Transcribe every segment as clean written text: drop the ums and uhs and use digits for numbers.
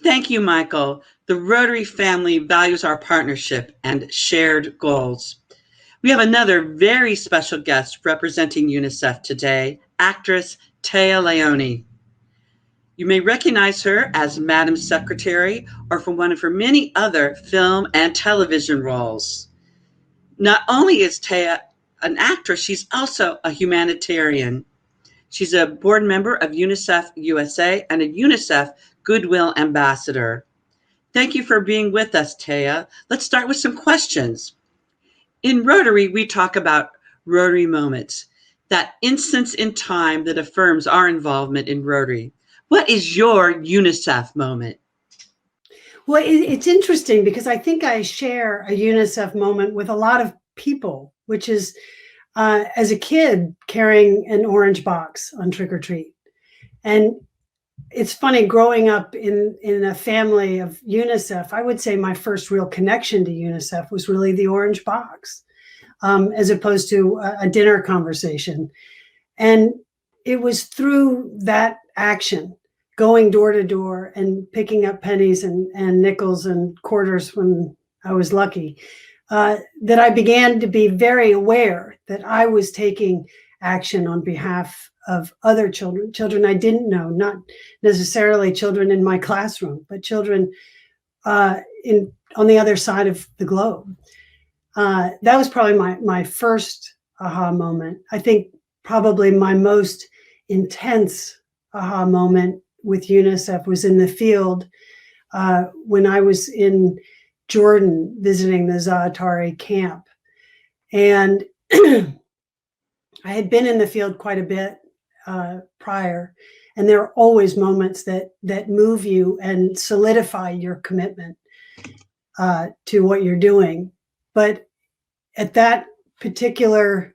Thank you, Michael. The Rotary family values our partnership and shared goals. We have another very special guest representing UNICEF today, actress Téa Leoni. You may recognize her as Madam Secretary or from one of her many other film and television roles. Not only is Téa an actress, she's also a humanitarian. She's a board member of UNICEF USA and a UNICEF Goodwill Ambassador. Thank you for being with us, Téa. Let's start with some questions. In Rotary, we talk about Rotary moments, that instance in time that affirms our involvement in Rotary. What is your UNICEF moment? Well, it's interesting because I think I share a UNICEF moment with a lot of people, which is as a kid carrying an orange box on trick or treat. And it's funny, growing up in a family of UNICEF, I would say my first real connection to UNICEF was really the orange box, as opposed to a dinner conversation. And it was through that action, going door to door and picking up pennies and nickels and quarters when I was lucky, that I began to be very aware that I was taking action on behalf of other children I didn't know, not necessarily children in my classroom, but children on the other side of the globe. That was probably my first aha moment. I think probably my most intense aha moment with UNICEF was in the field when I was in Jordan visiting the Zaatari camp. And I had been in the field quite a bit prior, and there are always moments that move you and solidify your commitment to what you're doing. But at that particular,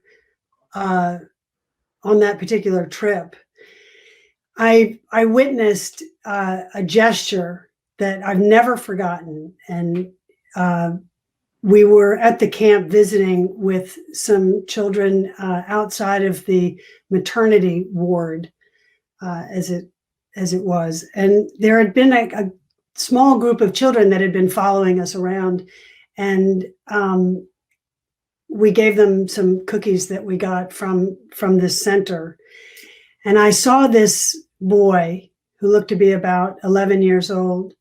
on that particular trip, I witnessed a gesture that I've never forgotten. And we were at the camp visiting with some children outside of the maternity ward, as it was. And there had been a small group of children that had been following us around. And we gave them some cookies that we got from this center. And I saw this boy who looked to be about 11 years old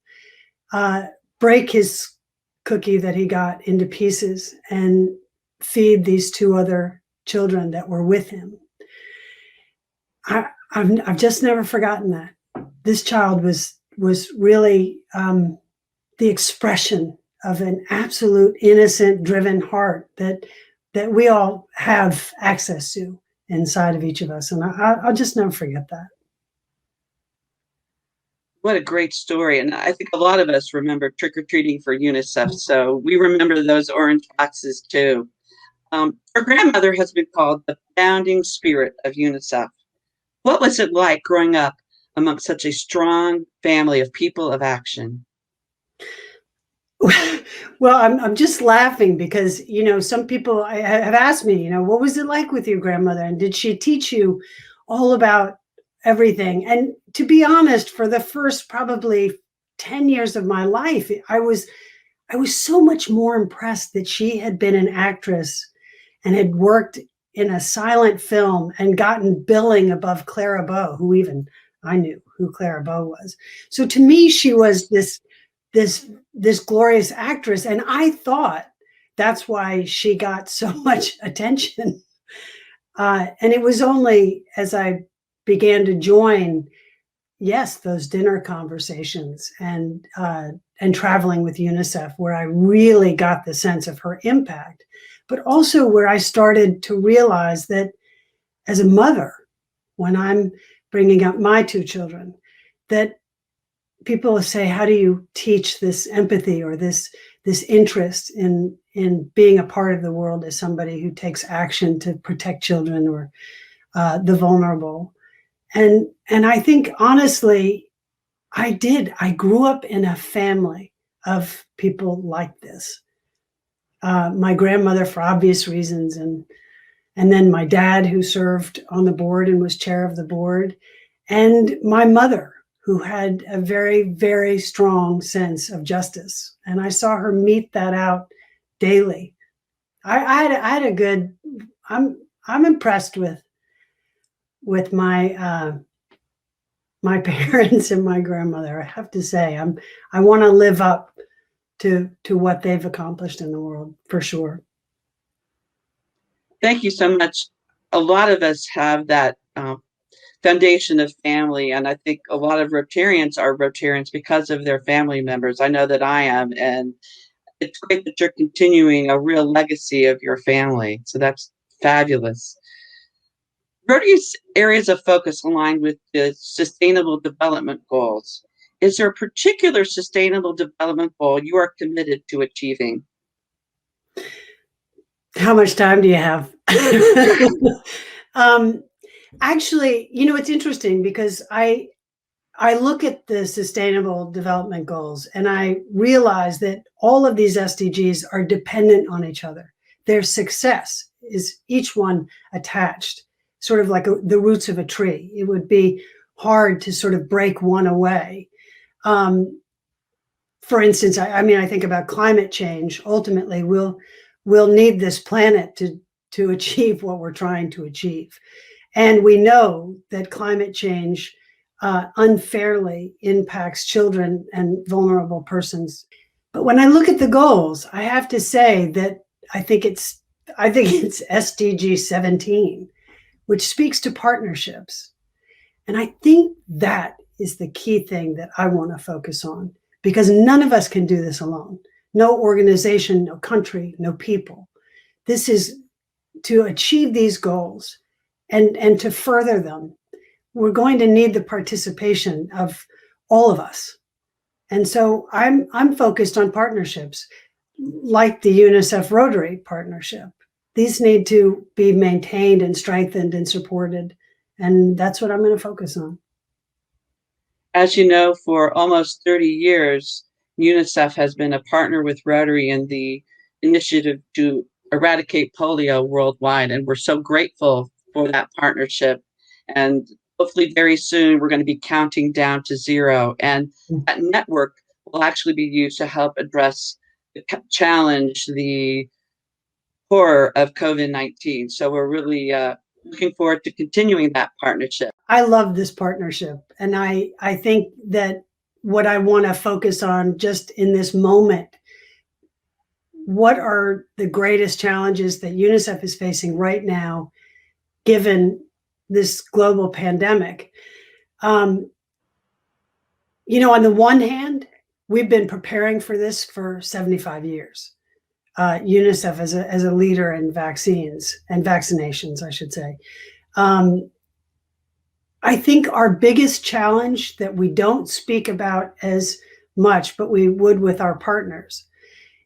break his cookie that he got into pieces and feed these two other children that were with him. I've just never forgotten that. This child was really the expression of an absolute innocent, driven heart that we all have access to inside of each of us. And I'll just never forget that. What a great story. And I think a lot of us remember trick-or-treating for UNICEF. So we remember those orange boxes too. Her grandmother has been called the founding spirit of UNICEF. What was it like growing up among such a strong family of people of action? Well, I'm just laughing because, some people have asked me, what was it like with your grandmother? And did she teach you all about everything? And to be honest, for the first probably 10 years of my life, I was so much more impressed that she had been an actress and had worked in a silent film and gotten billing above Clara Bow, who even I knew who Clara Bow was. So to me, she was this glorious actress. And I thought that's why she got so much attention. And it was only as I began to join, yes, those dinner conversations and traveling with UNICEF, where I really got the sense of her impact, but also where I started to realize that as a mother, when I'm bringing up my two children, that people say, how do you teach this empathy or this interest in being a part of the world as somebody who takes action to protect children or the vulnerable? And I think, honestly, I did. I grew up in a family of people like this. My grandmother, for obvious reasons, and then my dad, who served on the board and was chair of the board, and my mother, who had a very, very strong sense of justice. And I saw her mete that out daily. I had a good, I'm impressed with my my parents and my grandmother. I have to say, I want to live up to what they've accomplished in the world, for sure. Thank you so much. A lot of us have that foundation of family, and I think a lot of Rotarians are Rotarians because of their family members. I know that I am, and it's great that you're continuing a real legacy of your family. So that's fabulous. Rotary's areas of focus align with the Sustainable Development Goals. Is there a particular sustainable development goal you are committed to achieving? How much time do you have? Actually, you know, it's interesting because I look at the Sustainable Development Goals and I realize that all of these SDGs are dependent on each other. Their success is each one attached, sort of like the roots of a tree. It would be hard to sort of break one away. For instance, I mean, I think about climate change. Ultimately, we'll need this planet to achieve what we're trying to achieve. And we know that climate change unfairly impacts children and vulnerable persons. But when I look at the goals, I have to say that I think it's SDG 17, which speaks to partnerships. And I think that is the key thing that I want to focus on, because none of us can do this alone. No organization, no country, no people. This is to achieve these goals and to further them. We're going to need the participation of all of us. And so I'm focused on partnerships like the UNICEF Rotary partnership. These need to be maintained and strengthened and supported. And that's what I'm going to focus on. As you know, for almost 30 years, UNICEF has been a partner with Rotary in the initiative to eradicate polio worldwide. And we're so grateful for that partnership. And hopefully very soon, we're going to be counting down to zero. And that network will actually be used to help address the challenge, the horror of COVID-19. So we're really looking forward to continuing that partnership. I love this partnership. And I think that what I want to focus on just in this moment, what are the greatest challenges that UNICEF is facing right now, given this global pandemic? You know, on the one hand, we've been preparing for this for 75 years. UNICEF as a leader in vaccines and vaccinations, I should say. I think our biggest challenge that we don't speak about as much, but we would with our partners,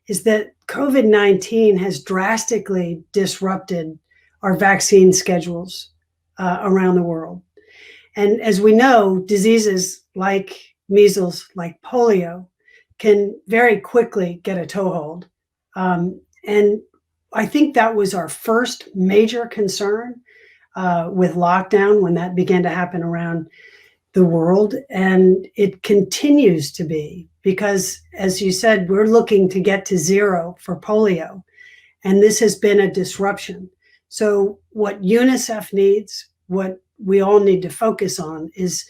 is that COVID-19 has drastically disrupted our vaccine schedules around the world. And as we know, diseases like measles, like polio, can very quickly get a toehold. And I think that was our first major concern with lockdown when that began to happen around the world. And it continues to be, because as you said, we're looking to get to zero for polio. And this has been a disruption. So what UNICEF needs, what we all need to focus on is,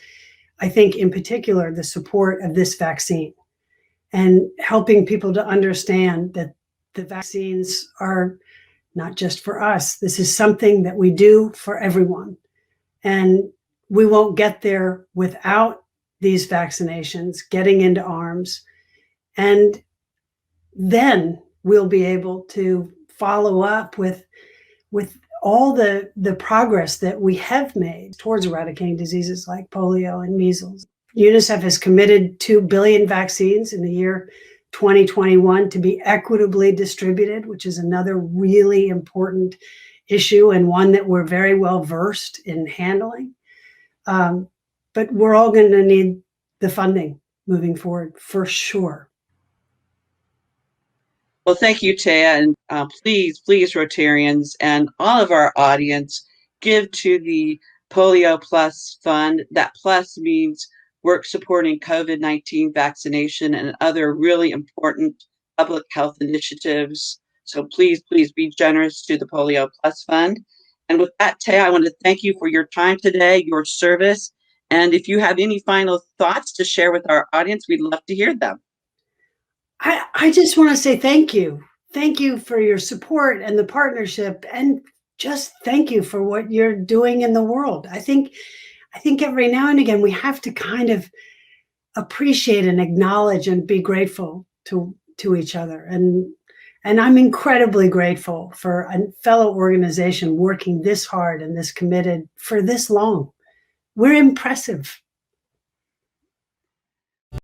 I think in particular, the support of this vaccine and helping people to understand that the vaccines are not just for us. This is something that we do for everyone. And we won't get there without these vaccinations getting into arms. And then we'll be able to follow up with all the progress that we have made towards eradicating diseases like polio and measles. UNICEF has committed 2 billion vaccines in the year 2021 to be equitably distributed, which is another really important issue and one that we're very well versed in handling. But we're all going to need the funding moving forward for sure. Well, thank you, Téa, and please, Rotarians and all of our audience, give to the Polio Plus Fund. That plus means work supporting COVID-19 vaccination and other really important public health initiatives. So please, please be generous to the Polio Plus Fund. And with that, Téa, I want to thank you for your time today, your service. And if you have any final thoughts to share with our audience, we'd love to hear them. I just want to say thank you. Thank you for your support and the partnership, and just thank you for what you're doing in the world. I think every now and again we have to kind of appreciate and acknowledge and be grateful to each other. And I'm incredibly grateful for a fellow organization working this hard and this committed for this long. We're impressive.